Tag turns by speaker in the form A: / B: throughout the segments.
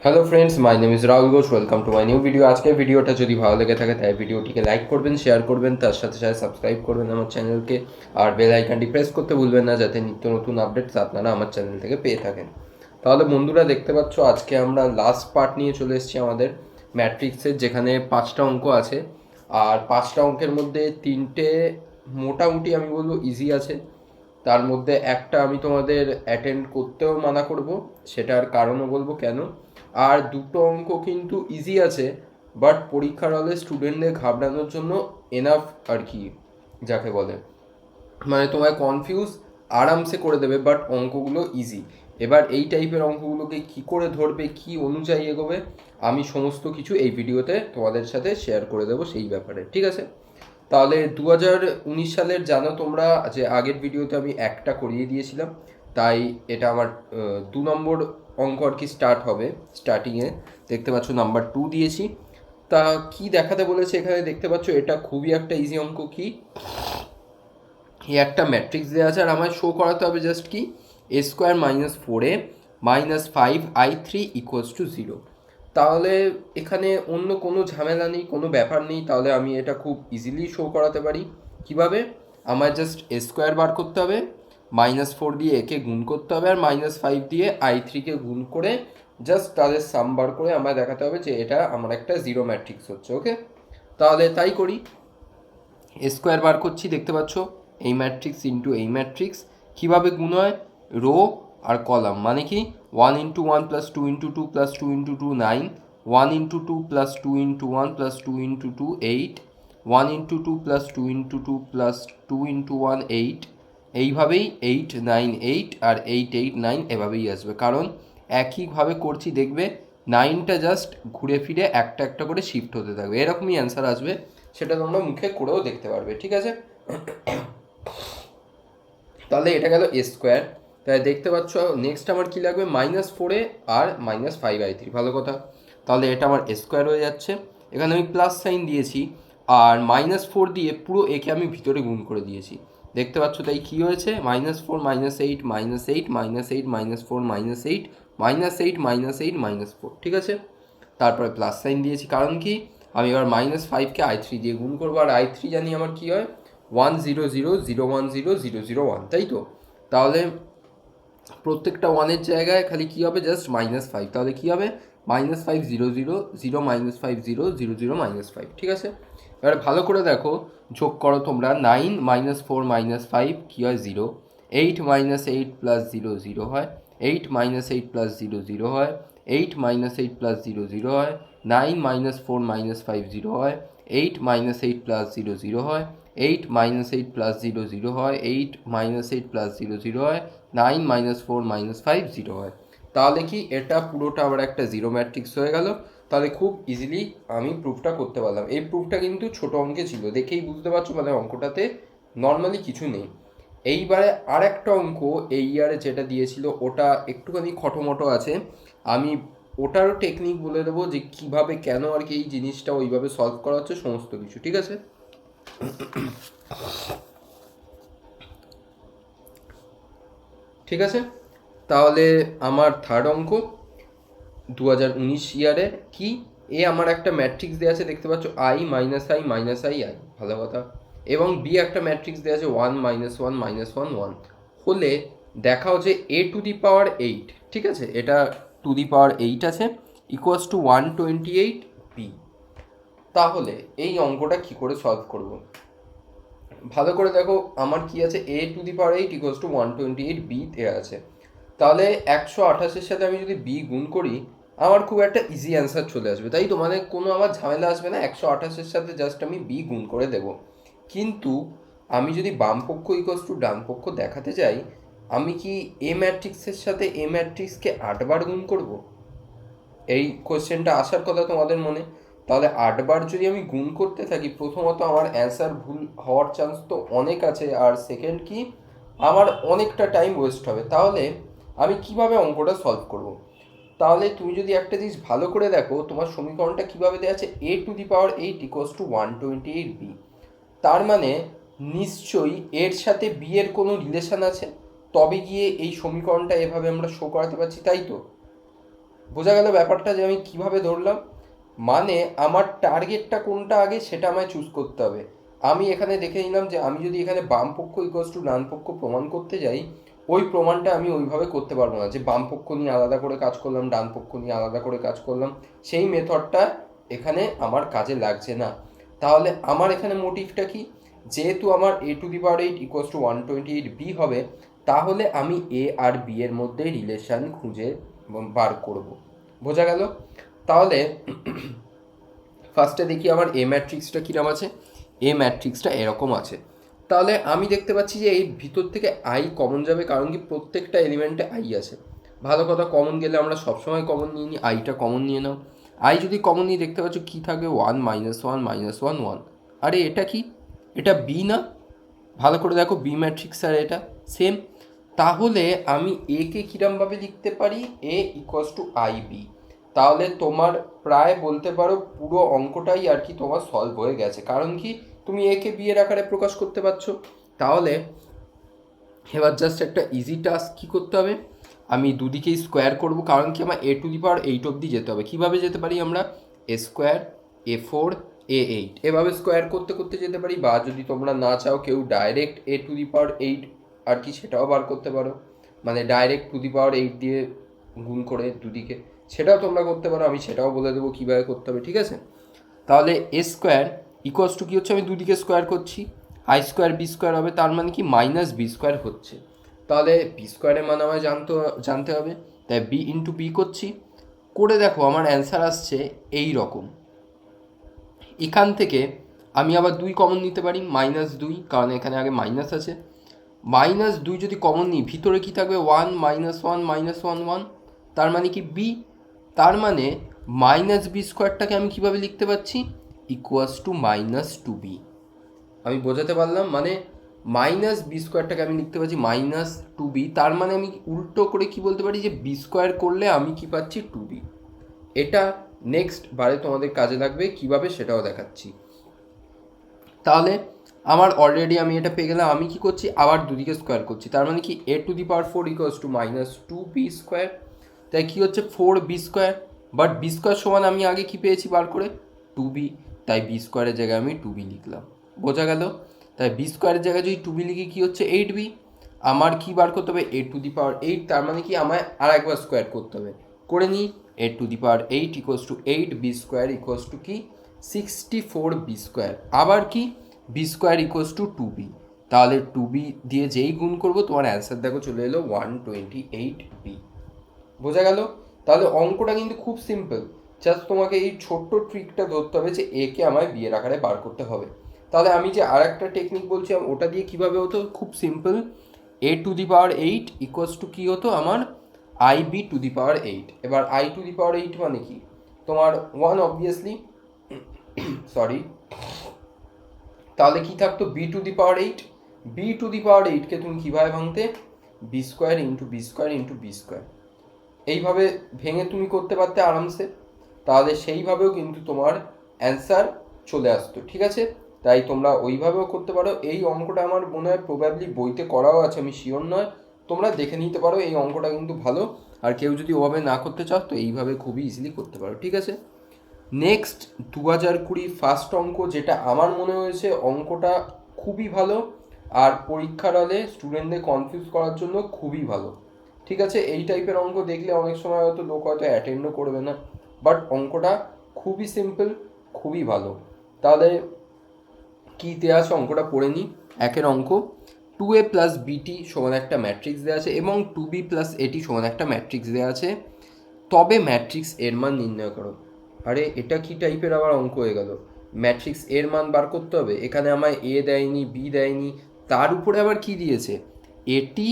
A: Hello friends, my name is Rahul Ghosh. Welcome to my new video. আজকের ভিডিওটা যদি ভালো লেগে থাকে তাই ভিডিওটিকে লাইক করবেন, শেয়ার করবেন, তার সাথে সাথে সাবস্ক্রাইব করবেন আমার চ্যানেলকে। আর বেল আইকনটি প্রেস করতে ভুলবেন না, যাতে নিত্য নতুন আপডেটস আপনারা আমার চ্যানেল থেকে পেয়ে থাকেন। তাহলে বন্ধুরা, দেখতে পাচ্ছ আজকে আমরা লাস্ট পার্ট নিয়ে চলে এসেছি আমাদের ম্যাট্রিক্সের, যেখানে 5টা অঙ্ক আছে। আর 5টা অঙ্কের মধ্যে 3টে মোটামুটি আমি বলবো ইজি আছে। তার মধ্যে একটা আমি তোমাদের অ্যাটেন্ড করতেও মানা করব, সেটার কারণও বলবো কেন। আর দুটো অঙ্ক কিন্তু ইজি আছে, বাট পরীক্ষার হলে স্টুডেন্টদের ঘাবড়ানোর জন্য এনাফ আর কি, যাকে বলে মানে তোমায় কনফিউজ আরামসে করে দেবে, বাট অঙ্কগুলো ইজি। এবার এই টাইপের অঙ্কগুলোকে কি করে ধরবে, কি অনুযায়ী এগোবে, আমি সমস্ত কিছু এই ভিডিওতে তোমাদের সাথে শেয়ার করে দেবো সেই ব্যাপারে, ঠিক আছে? তাহলে 2019 সালের জানো তোমরা যে আগের ভিডিওতে আমি একটা করিয়ে দিয়েছিলাম, তাই এটা আমার 2 নম্বর অঙ্ক আর কি স্টার্ট হবে। স্টার্টিংয়ে দেখতে পাচ্ছ নাম্বার 2 দিয়েছি। তা কি দেখাতে বলেছে এখানে দেখতে পাচ্ছ, এটা খুবই একটা ইজি অঙ্ক। কি, এই একটা ম্যাট্রিক্স দেওয়া আছে আর আমায় শো করাতে হবে জাস্ট কি, a² - 4a - 5i3 = 0। তাহলে এখানে অন্য কোনো ঝামেলা নেই, কোনো ব্যাপার নেই। তাহলে আমি এটা খুব ইজিলি শো করাতে পারি। কিভাবে? আমার জাস্ট a² বার করতে হবে, -4 দিয়ে একে গুণ করতে হবে, আর -5 দিয়ে i3কে গুণ করে জাস্ট তাদের সাম বার করে আমায় দেখাতে হবে যে এটা আমার একটা জিরো ম্যাট্রিক্স হচ্ছে। ওকে, তাহলে তাই করি। স্কোয়ার বার করছি, দেখতে পাচ্ছ এই ম্যাট্রিক্স ইন্টু এই ম্যাট্রিক্স। কীভাবে গুণ হয়? রো আর কলাম, মানে কি 1 × 1 + 2 × 2 + 2 × 2 9, 1 × 2 + 2 × 1 + 2 × 2 8, 1 × 2 + 2 × 2 + 2 × 1 8। এইভাবেই 8 9 8 আর 8 8 9 এভাবেই আসবে, কারণ একইভাবে করছি। দেখবে 9টা জাস্ট ঘুরে ফিরে একটা একটা করে শিফট হতে থাকবে, এরকমই অ্যান্সার আসবে। সেটা তোমরা মুখে করেও দেখতে পারবে, ঠিক আছে? তাহলে এটা গেল a²। তাই দেখতে পাচ্ছ নেক্সট আমার কি লাগবে, -4a আর -5i3। ভালো কথা, তাহলে এটা আমার a² হয়ে যাচ্ছে। এখানে আমি প্লাস সাইন দিয়েছি, আর -4 দিয়ে পুরো একে আমি ভিতরে গুণ করে দিয়েছি, দেখতে পাচ্ছ। তাই কি হয়েছে, -4 - 8 - 8 - 8 -4 - 8 -8 -8 -4, ঠিক আছে? তারপরে প্লাস সাইন দিয়েছি, কারণ কি, আমি এবার -5কে i3 দিয়ে গুণ করবো, আর i3 জানি আমার কি হয়, 1 0 0 0 1 0 0 0 1, তাই তো? তাহলে প্রত্যেকটা ওয়ানের জায়গায় খালি কি হবে, জাস্ট -5। তাহলে কি হবে, -5 0 0 0 -5 0 0 0 -5, ঠিক আছে? এবার ভালো করে দেখো, যোগ করো তোমরা। 9 -4 -5 কি হয়, 0। 8 -8 + 0 0 হয়, 8 -8 + 0 0 হয়, 8 -8 + 0 0 হয়, 9 -4 -5 0 হয়, 8 -8 + 0 0 হয়, 8 -8 + 0 0 হয়, 8 -8 + 0 0 হয়, 9 -4 -5 0 হয়। তাহলে কি এটা পুরোটা আবার একটা জিরো ম্যাট্রিক্স হয়ে গেল। তাহলে খুব ইজিলি আমি প্রুফটা করতে পারলাম। এই প্রুফটা কিন্তু ছোট অঙ্কে ছিল, দেখেই বুঝতে পারছো, মানে অঙ্কটাতে নর্মালি কিছু নেই। এইবারে আর একটা অঙ্ক এই ইয়ারে যেটা দিয়েছিল, ওটা একটুখানি খটোমটো আছে। আমি ওটারও টেকনিক বলে দেবো, যে কিভাবে কেন আর কি এই জিনিসটা ওইভাবে সলভ করা হচ্ছে, সমস্ত কিছু, ঠিক আছে? ঠিক আছে, তাহলে আমার থার্ড অঙ্ক 2019 ইয়ারে কি, এ আমার একটা ম্যাট্রিক্স দেওয়া আছে, দেখতে পাচ্ছ i - i - i, ভালো কথা। এবং বি একটা ম্যাট্রিক্স দেওয়া আছে 1 - 1 - 1 1, হলে দেখাও যে a⁸ 8, ঠিক আছে, এটা 8 আছে, = 128 বি। তাহলে এই অঙ্কটা কি করে সলভ করব? ভালো করে দেখো, আমার কি আছে, a⁸ 8 = 128 বি দেওয়া আছে। তাহলে 128-এর সাথে আমি যদি বি গুণ করি, আমার খুব একটা ইজি অ্যান্সার চলে আসবে, তাই তো? মানে কোনো আমার ঝামেলা আসবে না, 128-এর সাথে জাস্ট আমি বি গুণ করে দেব। কিন্তু আমি যদি বাম পক্ষ ডান পক্ষ দেখাতে যাই, আমি কি এ ম্যাট্রিক্সের সাথে এ ম্যাট্রিক্সকে 8বার গুণ করব? এই কোয়েশ্চেনটা আসার কথা তোমাদের মনে। তাহলে 8বার যদি আমি গুণ করতে থাকি, প্রথমত আমার অ্যান্সার ভুল হওয়ার চান্স তো অনেক আছে, আর সেকেন্ড কি, আমার অনেকটা টাইম ওয়েস্ট হবে। তাহলে আমি কিভাবে অঙ্কটা সলভ করব? তাহলে তুমি যদি একটা জিনিস ভালো করে দেখো, তোমার সমীকরণটা কিভাবে দেওয়া আছে, a⁸ 8 = 128 বি। তার মানে নিশ্চয়ই এর সাথে বি এর কোনো রিলেশন আছে, তবে গিয়ে এই সমীকরণটা এভাবে আমরা শো করাতে পারছি, তাই তো? বোঝা গেল ব্যাপারটা যে আমি কিভাবে ধরলাম? মানে আমার টার্গেটটা কোনটা আগে সেটা আমায় চুজ করতে হবে। আমি এখানে দেখে নিলাম যে আমি যদি এখানে বাম পক্ষ ইকুয়ালস টু ডান পক্ষ প্রমাণ করতে যাই, ওই প্রমাণটা আমি ওইভাবে করতে পারবো না যে বাম পক্ষ নিয়ে আলাদা করে কাজ করলাম, ডান পক্ষ নিয়ে আলাদা করে কাজ করলাম। সেই মেথডটা এখানে আমার কাজে লাগছে না। তাহলে আমার এখানে মোটিভটা কি? যেহেতু আমার a⁴ ইকুয়ালস টু 128b হবে, তাহলে আমি এ আর বি এর মধ্যে রিলেশন খুঁজে বার করব। বোঝা গেল? তাহলে ফার্স্টে দেখি আমার এ ম্যাট্রিক্সটা কীরকম আছে। এ ম্যাট্রিক্সটা এরকম আছে। তাহলে আমি দেখতে পাচ্ছি যে এই ভিতর থেকে আই কমন যাবে, কারণ কি প্রত্যেকটা এলিমেন্টে আই আছে। ভালো কথা, কমন গেলে আমরা সবসময় কমন নিয়ে নিই, আইটা কমন নিয়ে নাও। আই যদি কমন নিয়ে দেখতে পাচ্ছ কী থাকবে, 1 -1 -1 1। আরে এটা কি? এটা বি না? ভালো করে দেখো, বি ম্যাট্রিক্স আর এটা সেম। তাহলে আমি এ কে কীরমভাবে লিখতে পারি? এ ইকুয়ালস টু আই বি। তাহলে তোমার প্রায় বলতে পারো পুরো অঙ্কটাই আর কি তোমার সলভ হয়ে গেছে, কারণ কি তুমি এ কে বি এর আকারে প্রকাশ করতে পারছো। তাহলে এবার জাস্ট একটা ইজি টাস্ক কী করতে হবে, আমি দুদিকেই স্কোয়ার করব, কারণ কি আমার a⁴ অবধি যেতে হবে। কীভাবে যেতে পারি আমরা? a² a4 a8 এভাবে স্কোয়ার করতে করতে যেতে পারি, বা যদি তোমরা না চাও কেউ ডাইরেক্ট a⁴ আর কি সেটাও বার করতে পারো, মানে ডাইরেক্ট টু দি পাওয়ার 8 দিয়ে গুণ করে দুদিকে, সেটাও তোমরা করতে পারো। আমি সেটাও বলে দেবো কীভাবে করতে হবে, ঠিক আছে? তাহলে a² ইকুয়ালস টু কী হচ্ছে, আমি দুদিকে স্কোয়ার করছি, i² b² হবে, তার মানে কি -b² হচ্ছে। তাহলে b² মান আমায় জানতে হবে, তাই b ইন্টু বি করছি। করে দেখো আমার অ্যান্সার আসছে এই রকম। এখান থেকে আমি আবার 2 কমন নিতে পারি, -2, কারণ এখানে আগে মাইনাস আছে। -2 যদি কমন নিই, ভিতরে কি থাকবে? 1 -1 -1 1, তার মানে কি বি। তার মানে -b²টাকে আমি কীভাবে লিখতে পারছি? Equals to -2b। আমি বোঝাতে পারলাম? মানে -b²টাকে আমি লিখতে পারছি -2b। তার মানে আমি উল্টো করে কি বলতে পারি, যে b² করলে আমি কি পাচ্ছি? 2b। এটা নেক্সট বারে তোমাদের কাজে লাগবে, কিভাবে সেটাও দেখাচ্ছি। তাহলে আমার অলরেডি আমি এটা পেয়ে গেলাম। আমি কি করছি? আবার দুদিকে স্কোয়ার করছি, তার মানে কি a⁴ ইকুয়ালস টু -2b²। তাই কি হচ্ছে? 4b²। বাট b² সমান আমি আগে কি পেয়েছি বার করে? 2b। তাই b² জায়গায় আমি 2b লিখলাম। বোঝা গেল? তাই b² জায়গায় যদি 2b লিখি কি হচ্ছে? 8b। আমার কি বার করতে হবে? a⁴, তার মানে কি আমায় আর একবার স্কোয়ার করতে হবে। করে নিই, a⁴ equals to 8b² equals to কি? 64b²। আবার কি? b² equals to 2b। তাহলে 2b দিয়ে যেই গুণ করবো তোমার অ্যান্সার দেখো চলে এলো 128b। বোঝা গেল? তাহলে অঙ্কটা কিন্তু খুব সিম্পল, জাস্ট তোমাকে এই ছোট্ট ট্রিকটা ধরতে হবে যে এ কে আমায় বি এর আকারে বার করতে হবে। তাহলে আমি যে আর একটা টেকনিক বলছি ওটা দিয়ে কীভাবে হতো? খুব সিম্পল। a⁴ ইকুয়ালস টু কী হতো আমার? ib⁴। এবার i⁴ মানে কি? তোমার 1 অবভিয়াসলি, সরি। তাহলে কি থাকতো? b⁴। b⁴কে তুমি কীভাবে ভাঙতে? b² into b² into b²। এইভাবে ভেঙে তুমি করতে পারতে আরামসে। তাহলে সেইভাবেও কিন্তু তোমার অ্যান্সার চলে আসতো, ঠিক আছে? তাই তোমরা ওইভাবেও করতে পারো। এই অঙ্কটা আমার মনে হয় প্রবাবলি বইতে করাও আছে, আমি শিওর নয়, তোমরা দেখে নিতে পারো। এই অঙ্কটা কিন্তু ভালো। আর কেউ যদি ওভাবে না করতে চাও তো এইভাবে খুবই ইজিলি করতে পারো, ঠিক আছে? নেক্সট 2020 ফার্স্ট অঙ্ক, যেটা আমার মনে হয়েছে অঙ্কটা খুবই ভালো, আর পরীক্ষার হলে স্টুডেন্টদের কনফিউজ করার জন্য খুবই ভালো, ঠিক আছে? এই টাইপের অঙ্ক দেখলে অনেক সময় হয়তো লোক হয়তো অ্যাটেন্ডও করবে না, বাট অঙ্কটা খুবই সিম্পল, খুবই ভালো। তাহলে কী দেওয়া আছে অঙ্কটা পড়ে নিই। একের অঙ্ক, 2a প্লাস বিটি সমান একটা ম্যাট্রিক্স দেওয়া আছে এবং 2b প্লাস এটি সমান একটা ম্যাট্রিক্স দেওয়া আছে, তবে ম্যাট্রিক্স এর মান নির্ণয় করো। আরে এটা কি টাইপের আবার অঙ্ক হয়ে গেল? ম্যাট্রিক্স এর মান বার করতে হবে। এখানে আমায় এ দেয়নি, বি দেয়নি, তার উপরে আবার কি দিয়েছে? এটি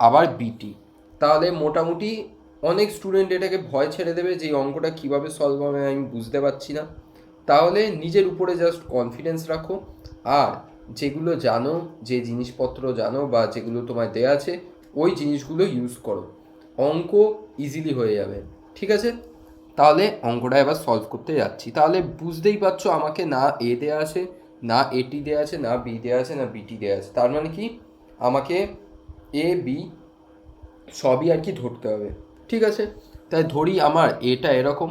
A: আবার বিটি। তাহলে মোটামুটি অনেক স্টুডেন্ট এটাকে ভয় ছেড়ে দেবে যে এই অঙ্কটা কীভাবে সলভ হবে আমি বুঝতে পারছি না। তাহলে নিজের উপরে জাস্ট কনফিডেন্স রাখো, আর যেগুলো জানো, যে জিনিসপত্র জানো বা যেগুলো তোমায় দেওয়া আছে ওই জিনিসগুলো ইউজ করো, অঙ্ক ইজিলি হয়ে যাবে, ঠিক আছে? তাহলে অঙ্কটা এবার সলভ করতে যাচ্ছি। তাহলে বুঝতেই পারছো আমাকে না এ দেওয়া আছে, না এটি দেওয়া আছে, না বি দেওয়া আছে, না বিটি দেওয়া আছে। তার মানে কি আমাকে এ বি সবই আর কি ধরতে হবে, ঠিক আছে? তাই ধরি আমার এটা এরকম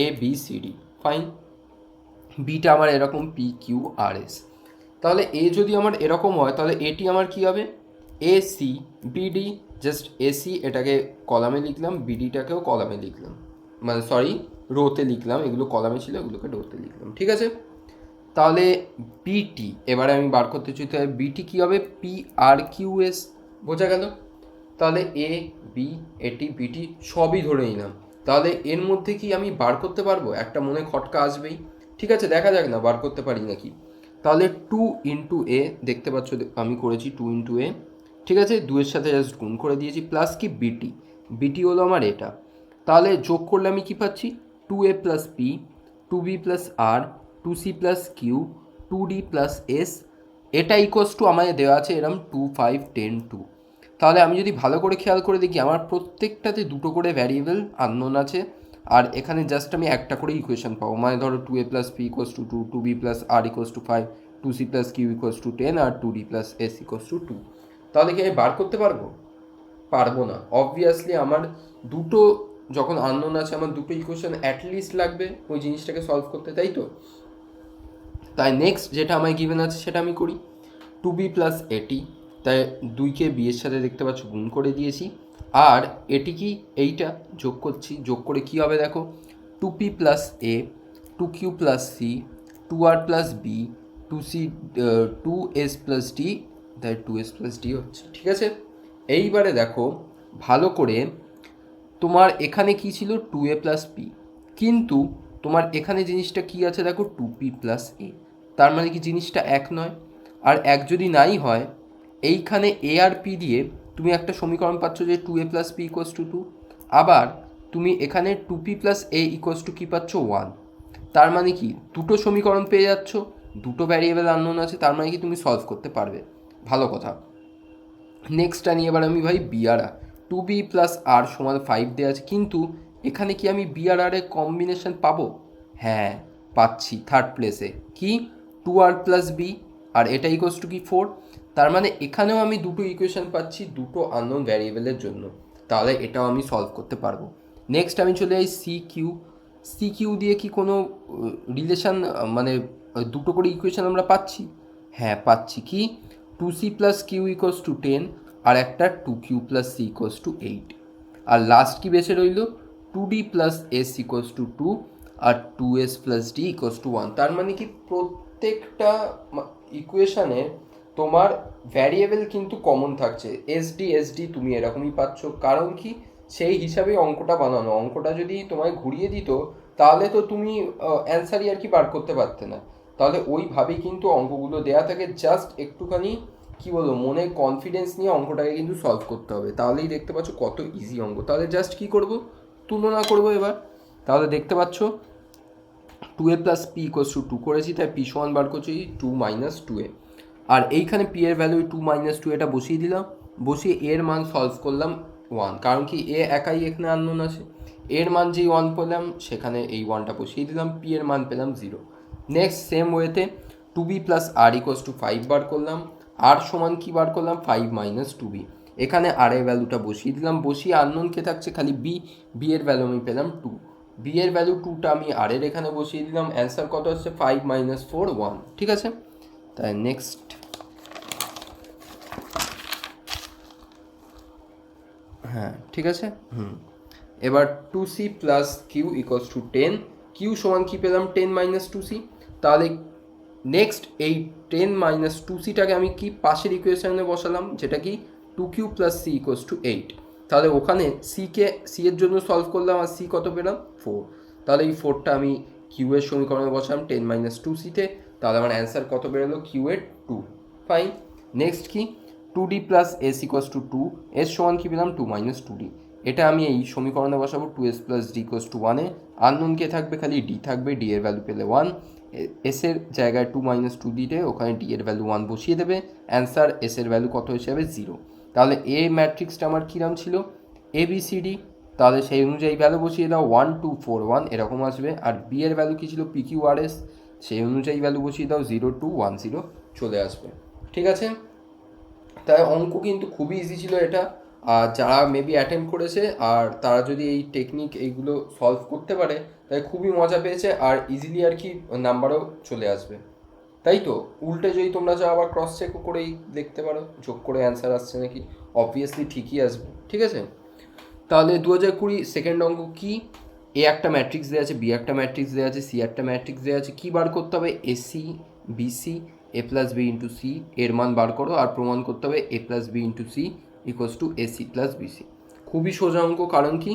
A: A B C D, fine. Beta আমার এরকম পি কিউ আর এস। তাহলে এ যদি আমার এরকম হয় তাহলে এটি আমার কি হবে A C BD, just AC এটাকে কলামে লিখলাম, বিডিটাকেও কলামে লিখলাম, মানে সরি রোতে লিখলাম, এগুলো কলামে ছিল এগুলোকে রোতে লিখলাম, ঠিক আছে। তাহলে বিটি এবারে আমি বার করতে চাই, তাহলে বিটি কী হবে পি আর কিউ এস, বোঝা গেল। তাহলে এ বি এটি বিটি সবই ধরে নিলাম। তাহলে এর মধ্যে কি আমি বার করতে পারবো? একটা মনে খটকা আসবেই, ঠিক আছে, দেখা যাক না বার করতে পারি নাকি। তাহলে 2 × এ, দেখতে পাচ্ছ আমি করেছি 2 × এ, ঠিক আছে, 2-এর সাথে জাস্ট গুণ করে দিয়েছি, প্লাস কি বিটি, বিটি হলো আমার এটা। তাহলে যোগ করলে আমি কি পাচ্ছি 2a + p, 2b + r, 2c + q, 2d + s, এটা ইকুয়ালস টু আমাদের দেওয়া আছে এরম 2 5 10 2। তাহলে আমি যদি ভালো করে খেয়াল করে দেখি আমার প্রত্যেকটাতে দুটো করে ভ্যারিয়েবল আননোন আছে, আর এখানে জাস্ট আমি একটা করে ইকুয়েশন পাবো, মানে ধরো 2a + p = 2, 2b + r = 5, 2c + q = 10 আর 2d + s = 2। তাহলে কি আমি বার করতে পারবো? পারবো না, অবভিয়াসলি। আমার দুটো যখন আননোন আছে আমার দুটো ইকুয়েশন অ্যাটলিস্ট লাগবে ওই জিনিসটাকে সলভ করতে, তাই তো। তাই নেক্সট যেটা আমায় গিভেন আছে সেটা আমি করি 2b + এটি, তাই 2কে b এর সাথে দেখতে পাচ্ছ গুণ করে দিয়েছি, আর এটি কি এইটা যোগ করছি, যোগ করে কি হবে দেখো 2p + a, 2q + c, 2r + b, 2c 2s + d, তাই 2s + d হচ্ছে, ঠিক আছে। এইবারে দেখো ভালো করে, তোমার এখানে কি ছিল 2a + p, কিন্তু তোমার এখানে জিনিসটা কি আছে দেখো 2p + a, তার মানে কি জিনিসটা এক নয়। আর এক যদি নাই হয়, এইখানে a আর p দিয়ে তুমি একটা সমীকরণ পাচ্ছ যে 2a + p = 2, আবার তুমি এখানে 2p + a = কি পাচ্ছ 1। তার মানে কি দুটো সমীকরণ পেয়ে যাচ্ছ, দুটো ভ্যারিয়েবল আননোন আছে, তার মানে কি তুমি সলভ করতে পারবে, ভালো কথা। নেক্সটটা নিয়ে এবার আমি ভাই বি আর আর, 2b + r = 5 দেওয়া আছে, কিন্তু এখানে কি আমি বি আর আর এর কম্বিনেশন পাবো? হ্যাঁ পাচ্ছি, থার্ড প্লেসে কি 2r + b, আর এটা ইকুয়ালস টু কি 4। তার মানে এখানেও আমি দুটো ইকুয়েশন পাচ্ছি দুটো আননোন ভ্যারিয়েবলের জন্য, তাহলে এটাও আমি সলভ করতে পারবো। নেক্সট আমি চলে যাই সি কিউ। সি কিউ দিয়ে কি কোনো রিলেশন, মানে দুটো করে ইকুয়েশন আমরা পাচ্ছি? হ্যাঁ পাচ্ছি, কি 2c + q = 10, আর একটা 2q + c = 8, আর লাস্ট কি বেঁচে রইল 2d + s = 2, আর 2s + d = 1। তার মানে কি প্রত্যেকটা ইকুয়েশানে তোমার ভ্যারিয়েবল কিন্তু কমন থাকছে, এসডি তুমি এরকমই পাচ্ছ, কারণ কি সেই হিসাবে অঙ্কটা বানানো। অঙ্কটা যদি তোমায় ঘুরিয়ে দিত তাহলে তো তুমি অ্যান্সারই আর কি বার করতে পারতে না। তাহলে ওইভাবেই কিন্তু অঙ্কগুলো দেয়া থাকে, জাস্ট একটুখানি কি বলবো মনে কনফিডেন্স নিয়ে অঙ্কটাকে কিন্তু সলভ করতে হবে, তাহলেই দেখতে পাচ্ছ কত ইজি অঙ্ক। তাহলে জাস্ট কি করব, তুলনা করব এবার। তাহলে দেখতে পাচ্ছ 2a + p = 2 করেছি, তাই p সমান বার করছি 2 - 2a, আর এইখানে p এর ভ্যালু 2 - 2 এটা বসিয়ে দিলাম, বসিয়ে এর মান সলভ করলাম 1, কারণ কি এ একাই এখানে আননোন আছে, এর মান যেই 1 পেলাম সেখানে এই 1টা বসিয়ে দিলাম, p এর মান পেলাম 0। নেক্সট সেম ওয়েতে 2b + r = 5 বার করলাম, r সমান কি বার করলাম 5 - 2b, এখানে r এর ভ্যালুটা বসিয়ে দিলাম, বসিয়ে আননোন কে থাকছে খালি b, b এর ভ্যালু আমি পেলাম 2, b এর ভ্যালু 2টা আমি r এর এখানে বসিয়ে দিলাম, অ্যান্সার কত হচ্ছে 5 - 4 1, ঠিক আছে। তাই নেক্সট, হ্যাঁ ঠিক আছে, এবার 2c + q = 10, q সমান কি পেলাম 10 - 2c। তাহলে নেক্সট এই 10 - 2cটাকে আমি কি পাশের ইকুয়েশনে বসালাম, যেটা কি 2q + c = 8। তাহলে ওখানে c এর জন্য সলভ করলাম, আর c কত পেলাম 4। তাহলে এই 4টা আমি q এর সমীকরণে বসালাম 10 - 2c-তে, তাহলে আমার অ্যান্সার কত বেরোলো q এর 2, ফাইন। নেক্সট কি 2d + s = 2, s সমান কি পেলাম 2 - 2d, এটা আমি এই সমীকরণে বসাবো 2s + d = 1 এ, আননোন কে থাকবে খালি d থাকবে, d এর ভ্যালু পেলে 1, এস এর জায়গায় 2 - 2 দিতে ওখানে d এর ভ্যালু 1 বসিয়ে দেবে, অ্যান্সার এস এর ভ্যালু কত এসে যাবে 0। তাহলে এ ম্যাট্রিক্সটা আমার কীরকম ছিল এ বি সি ডি, তাহলে সেই অনুযায়ী ভ্যালু বসিয়ে দাও 1 2 4 1 এরকম আসবে, আর বি এর ভ্যালু কী ছিল পি কিউ আর এস, সেই অনুযায়ী ভ্যালু বসিয়ে দাও 0 2 1 0 চলে আসবে, ঠিক আছে। তাই অঙ্ক কিন্তু খুবই ইজি ছিল এটা, আর যারা মেবি অ্যাটেন্ড করেছে আর তারা যদি এই টেকনিক এইগুলো সলভ করতে পারে তাহলে খুবই মজা পেয়েছে আর ইজিলি আর কি নাম্বারও চলে আসবে, তাই তো? উল্টে যদি তোমরা চাও আবার ক্রস চেকও করেই দেখতে পারো যোগ করে অ্যান্সার আসছে নাকি, অবভিয়াসলি ঠিকই আসবে। ঠিক আছে, তাহলে 2020 সেকেন্ড অঙ্ক কি? এ একটা ম্যাট্রিক্স দেওয়া আছে, বি একটা ম্যাট্রিক্স দেওয়া আছে, সি একটা ম্যাট্রিক্স দেওয়া আছে। কী বার করতে হবে? AC BC A plus B into C এর মান বার করো আর প্রমাণ করতে হবে A plus B into C equals to AC plus BC. খুবই সোজা অঙ্ক, কারণ কি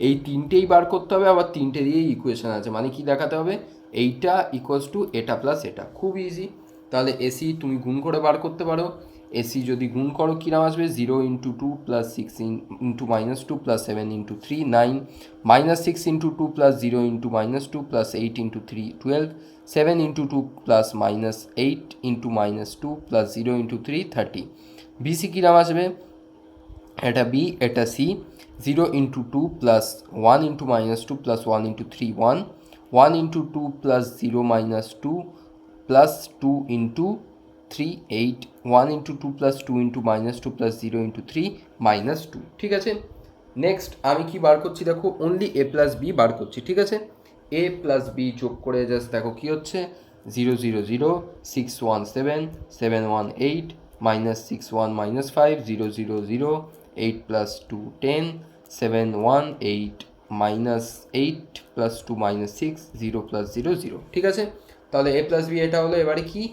A: এই তিনটেই বার করতে হবে, আবার তিনটে দিয়েই ইকুয়েশন আছে, মানে কি দেখাতে হবে? এইটা ইকোয়াস টু এটা প্লাস এটা, খুব ইজি। তাহলে এসি তুমি গুণ করে বার করতে পারো। এসি যদি গুণ করো কিরাম আসবে? 0 into 2 plus 6 into minus 2 plus 7 into 3 9, minus 6 into 2 plus 0 into minus 2 plus 8 into 3 12, 7 into 2 plus minus 8 into minus 2 plus 0 into 3 30। BC কিরাম আসবে? এটা বি এটা C. 0 into 2 plus 1 into minus 2 plus 1 into 3 1, 1 into 2 plus 0 minus 2 plus 2 into 3 8, 1 into 2 plus 2 into minus 2 plus 0 into 3 minus 2। ঠিক আছে, next আমি কি বার করছি দেখো? অনলি এ প্লাস বি বার করছি। ঠিক আছে, এ প্লাস বি যোগ করে জাস্ট দেখো কি হচ্ছে? 0 0 0 6 1 7 7 1 8 minus 6 1 minus 5 0 0 0 8 plus 2 10 7 1 8 minus 8 plus 2 minus 6 0 plus 0 0। ঠিক আছে, তাহলে এ প্লাস বি এটা হলো। এবারে কি?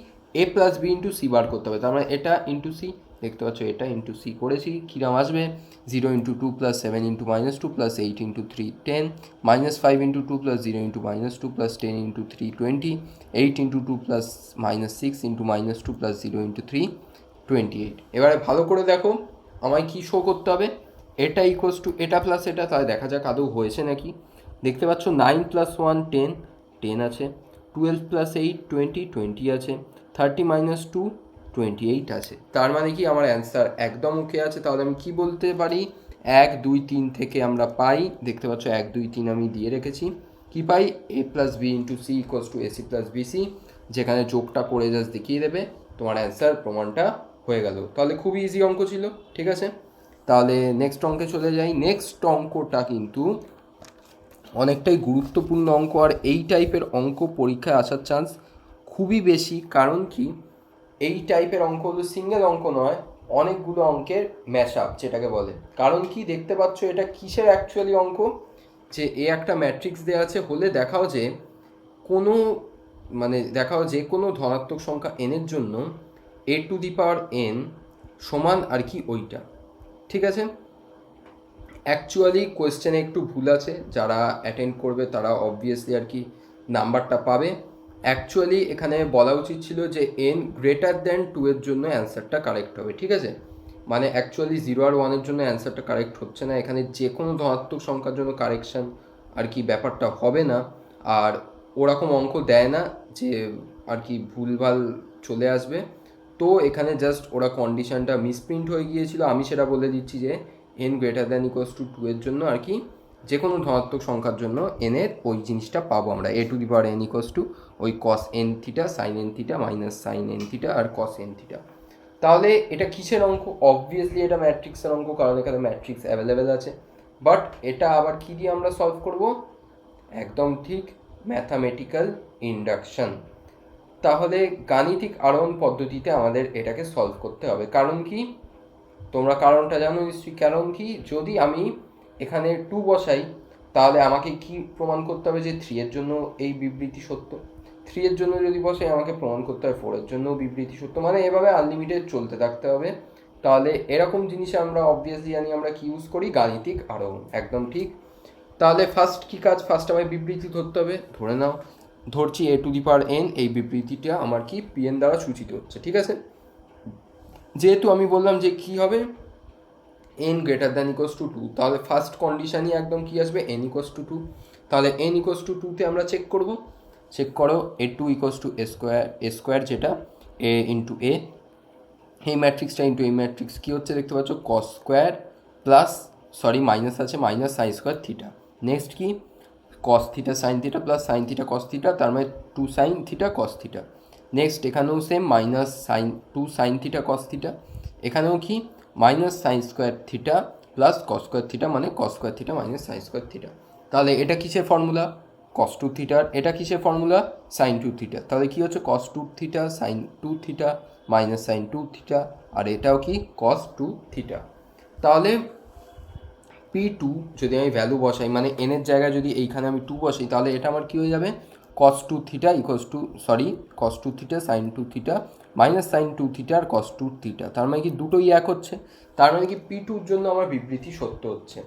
A: A plus B into C বার করতে হবে, তার মানে এটা ইন্টু সি, দেখতে পাচ্ছ এটা ইন্টু সি করেছি। কিরাম আসবে? 0 into 2 plus 7 into minus 2 plus 8 into 3 10, minus 5 into 2 plus 0 into minus 2 plus 10 into 3 20, 8 into 2 plus minus 6 into minus 2 plus 0 into 3 28। এবারে ভালো করে দেখো আমায় কি শো করতে হবে? এটা ইকুয়ালস টু এটা প্লাস এটা, তাহলে দেখা যাক আদৌ হয়েছে নাকি। দেখতে পাচ্ছ 9 প্লাস 1 10 10 আছে, 12 প্লাস 8 20 20 আছে, 30 মাইনাস 2 28 আছে। তার মানে কি আমার অ্যান্সার একদম ওকে আছে। তাহলে আমি কি বলতে পারি? 1 2 3 থেকে আমরা পাই, দেখতে পাচ্ছ 1 2 3 আমি দিয়ে রেখেছি। কি পাই? A plus B into C equals to AC plus BC, যেখানে যোগটা করে জাস্ট দেখিয়ে দেবে, তোমার অ্যান্সার প্রমাণটা হয়ে গেল। তাহলে খুবই ইজি অঙ্ক ছিল। ঠিক আছে, তাহলে নেক্সট অঙ্কে চলে যাই। নেক্সট অঙ্কটা কিন্তু অনেকটাই গুরুত্বপূর্ণ অঙ্ক, আর এই টাইপের অঙ্ক পরীক্ষায় আসার চান্স খুবই বেশি। কারণ কি এই টাইপের অঙ্কগুলো সিঙ্গেল অঙ্ক নয়, অনেকগুলো অঙ্কের ম্যাশ আপ যেটাকে বলে। কারণ কি দেখতে পাচ্ছ এটা কিসের অ্যাকচুয়ালি অঙ্ক? যে এ একটা ম্যাট্রিক্স দেওয়া আছে হলে দেখাও যে কোনো দেখাও যে কোনো ধনাত্মক সংখ্যা এনের জন্য এ টু দি পাওয়ার এন সমান আর কি ওইটা। ঠিক আছে, অ্যাকচুয়ালি কোয়েশ্চেনে একটু ভুল আছে, যারা অ্যাটেন্ড করবে তারা অবভিয়াসলি আর কি নাম্বারটা পাবে। অ্যাকচুয়ালি এখানে বলা উচিত ছিল যে এন গ্রেটার দ্যান 2 এর জন্য অ্যান্সারটা কারেক্ট হবে। ঠিক আছে, মানে অ্যাকচুয়ালি 0 আর 1 এর জন্য অ্যান্সারটা কারেক্ট হচ্ছে না, এখানে যে কোনো ধনাত্মক সংখ্যার জন্য কারেকশান আর কি ব্যাপারটা হবে না। আর ওরকম অঙ্ক দেয় না যে আর কি ভুলভাল চলে আসবে। তো এখানে জাস্ট ওরা কন্ডিশনটা মিসপ্রিন্ট হয়ে গিয়েছিল। আমি সেটা বলে দিচ্ছি যে N greater than equals to 2 এর জন্য আর কি যে কোনো ধনাত্মক সংখ্যার জন্য এনের ওই জিনিসটা পাবো আমরা, A to the power n equals to ওই cos n theta sine n theta minus sine n theta আর কস এন থিটা। তাহলে এটা কিসের অঙ্ক? অবভিয়াসলি এটা ম্যাট্রিক্সের অঙ্ক, কারণ এখানে ম্যাট্রিক্স অ্যাভেলেবেল আছে। বাট এটা আবার কী দিয়ে আমরা সলভ করব? একদম ঠিক, ম্যাথামেটিক্যাল ইন্ডাকশন। তাহলে গাণিতিক আরোহণ পদ্ধতিতে আমাদের এটাকে সলভ করতে হবে। কারণ কি তোমরা কারণটা জানো নিশ্চয়ই। কারণ কি যদি আমি এখানে 2 বসাই তাহলে আমাকে কি প্রমাণ করতে হবে? যে 3 এর জন্য এই বিবৃতি সত্য। 3 এর জন্য যদি বসাই আমাকে প্রমাণ করতে হবে 4 এর জন্যও বিবৃতি সত্য। মানে এভাবে আনলিমিটেড চলতে থাকতে হবে। তাহলে এরকম জিনিসে আমরা অবভিয়াসলি জানি আমরা কি ইউজ করি? গাণিতিক আরোহণ। একদম ঠিক। তাহলে ফার্স্ট কী কাজ? ফার্স্ট আমায় বিবৃতি ধরতে হবে। ধরে নাও, ধরছি এ টু দি পাওয়ার এন, এই বিবৃতিটা আমার কি পিএন দ্বারা সূচিত হচ্ছে। ঠিক আছে, যেহেতু আমি বললাম যে কি হবে N greater than equals to 2, তাহলে ফার্স্ট কন্ডিশনই একদম কি আসবে? N equals to 2। তাহলে এন ইকোয়াস টু 2তে আমরা চেক করব। চেক করো A two equals to A square যেটা এ ইন্টু এ, এই ম্যাট্রিক্সটা ইন্টু এই ম্যাট্রিক্স কী হচ্ছে দেখতে পাচ্ছ? কস স্কোয়ার প্লাস মাইনাস আছে minus sine square theta. Next কি? Cos theta sine theta plus sine theta cos theta, তার মানে 2 sine theta cos theta. Next এখানেও same minus sine 2 sine theta cos theta. এখানেও কি? Minus sine square theta plus cos square theta মানে cos square theta minus sine square theta. তাহলে এটা কিসের formula? কস two থিটার। এটা কিসের ফর্মুলা? Sign two theta. তাহলে কী হচ্ছে? Cos two theta sine two theta minus sine two theta, আর এটাও কি কস টু থিটা। তাহলে P2 যদি আমি ভ্যালু বসাই, মানে এনের জায়গায় যদি এইখানে আমি 2 বসাই, তাহলে এটা আমার কী হয়ে যাবে? Cos two theta equals to cos two theta sine two theta minus sine two theta আর কস টু থিটা। তার মানে কি দুটোই এক হচ্ছে, তার মানে কি P2-র জন্য আমার বিবৃতি সত্য হচ্ছে।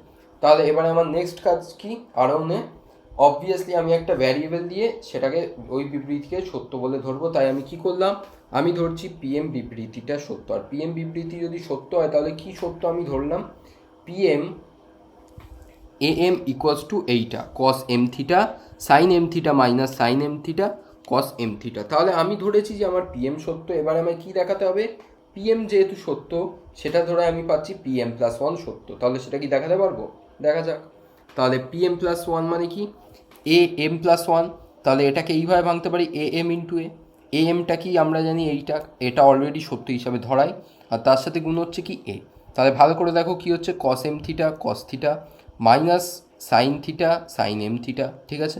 A: তাহলে এবারে আমার নেক্সট কাজ কি? আরোনে অবভিয়াসলি আমি একটা ভ্যারিয়েবল দিয়ে সেটাকে ওই বিবৃতিকে সত্য বলে ধরবো। তাই আমি কি করলাম? আমি ধরছি PM বিবৃতিটা সত্য। আর PM বিবৃতি যদি সত্য হয় তাহলে কি সত্য আমি ধরলাম? PM AM ইকুয়ালস টু এইটা cos m theta sine m theta minus sine m theta cos m theta. তাহলে আমি ধরেছি যে আমার PM সত্য। এবার আমায় কী দেখাতে হবে? PM যেহেতু সত্য সেটা ধরে আমি পাচ্ছি PM+1 সত্য। তাহলে সেটা কি দেখাতে পারবো? দেখা যাক। তাহলে PM+1 মানে কি? AM+1। তাহলে এটাকে এইভাবে ভাঙতে পারি AM ইন্টু এ। AMটা কি আমরা জানি, এটা অলরেডি সত্য হিসাবে ধরাই, আর তার সাথে গুণ হচ্ছে কি এ। তাহলে ভালো করে দেখো কি হচ্ছে? Cos m theta cos theta minus sine theta sine m theta, ঠিক আছে।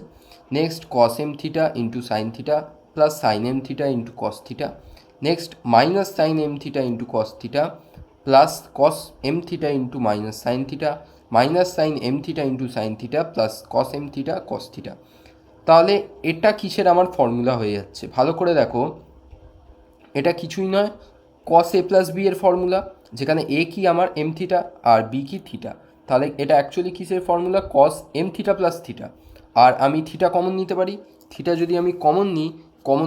A: Next cos m theta into sine theta plus sine m theta into cos theta. Next minus sine m theta into cos theta plus cos m theta into minus sine theta minus sine m theta into sine theta plus cos m theta cos theta. তাহলে এটা কিসের আমার formula হয়ে যাচ্ছে? ভালো করে দেখো, এটা কিছুই নয় কস এ প্লাস বি এর ফর্মুলা, যেখানে এ কি আমার এম থিটা আর বি কি থিটা। তাহলে এটা অ্যাকচুয়ালি কিসের ফর্মুলা? কস এম থিটা প্লাস থিটা। আর আমি থিটা কমন নিতে পারি। থিটা যদি আমি কমন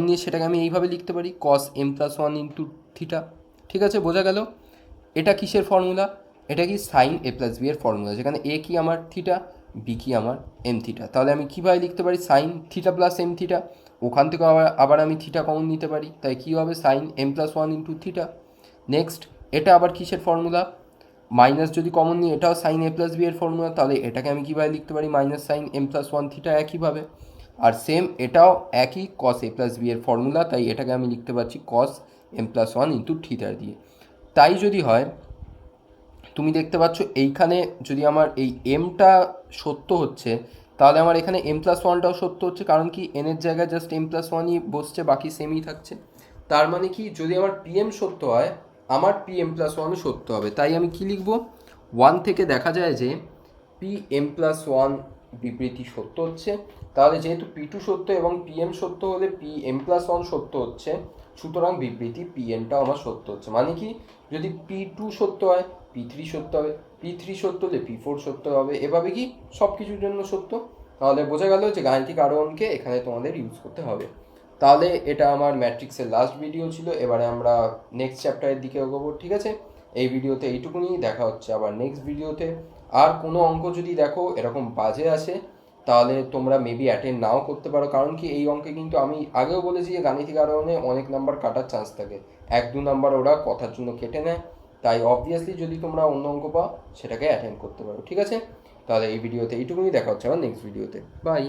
A: নিয়ে সেটাকে আমি এইভাবে লিখতে পারি কস M+1 ইন্টু থিটা। ঠিক আছে, বোঝা গেল? এটা কিসের ফর্মুলা? এটা কি সাইন এ প্লাস বি এর ফর্মুলা, যেখানে এ কি আমার থিটা, বি কি আমার এম থিটা। তাহলে আমি কীভাবে লিখতে পারি? Sine theta plus M theta. ওখান থেকে আবার আমি থিটা কমন নিতে পারি, তাই কী হবে? Sign M+1 into theta. Next এটা আবার কিসের ফর্মুলা? মাইনাস যদি কমন নিই, এটাও সাইন এ প্লাস বি এর ফর্মুলা। তাহলে এটাকে আমি কীভাবে লিখতে পারি? মাইনাস সাইন M+1 থিটা একইভাবে। আর সেম এটাও একই কস এ প্লাস বি এর ফর্মুলা, তাই এটাকে আমি লিখতে পারছি কস M+1 ইন্টু থিটা দিয়ে। তাই যদি হয়, তুমি দেখতে পাচ্ছ এইখানে যদি আমার এই এমটা সত্য হচ্ছে, তাহলে আমার এখানে M+1টাও সত্য হচ্ছে। কারণ কি? এনের জায়গায় জাস্ট M+1ই বসছে, বাকি সেমই থাকছে। তার মানে কি? যদি আমার PM সত্য হয়, আমার PM+1ও সত্য হবে। তাই আমি কি লিখব? 1 থেকে দেখা যায় যে PM+1 বিবৃতি সত্য হচ্ছে। তাহলে যেহেতু P2 সত্য এবং PM সত্য হলে PM+1 সত্য হচ্ছে, সুতরাং বিবৃতি PNটাও আমার সত্য হচ্ছে। মানে কি? যদি P2 সত্য হয় P3 সত্য হবে, P3 সত্য হলে P4 সত্য হবে, এভাবে কি সব কিছুর জন্য সত্য। তাহলে বোঝা গেল যে গাণিতিক আরোহণকে এখানে তোমাদের ইউজ করতে হবে। তাহলে এটা আমার ম্যাট্রিক্সের লাস্ট ভিডিও ছিল। এবারে আমরা নেক্সট চ্যাপ্টারের দিকে এগোবো, ঠিক আছে? এই ভিডিওতে এইটুকুনি, দেখা হচ্ছে আবার নেক্সট ভিডিওতে। আর কোনো অঙ্ক যদি দেখো এরকম বাজে আসে, তাহলে তোমরা মেবি অ্যাটেন্ড নাও করতে পারো। কারণ কি? এই অঙ্কে কিন্তু আমি আগেও বলেছি যে গাণিতিক আরোহণে অনেক নাম্বার কাটার চান্স থাকে, 1-2 নাম্বার ওরা কথার জন্য কেটে নেয়। তাই অবভিয়াসলি যদি তোমরা অন্য অঙ্ক পাও সেটাকে অ্যাটেন্ড করতে পারো, ঠিক আছে? তাহলে এই ভিডিওতে এইটুকুনি, দেখা হচ্ছে আবার নেক্সট ভিডিওতে। বাই।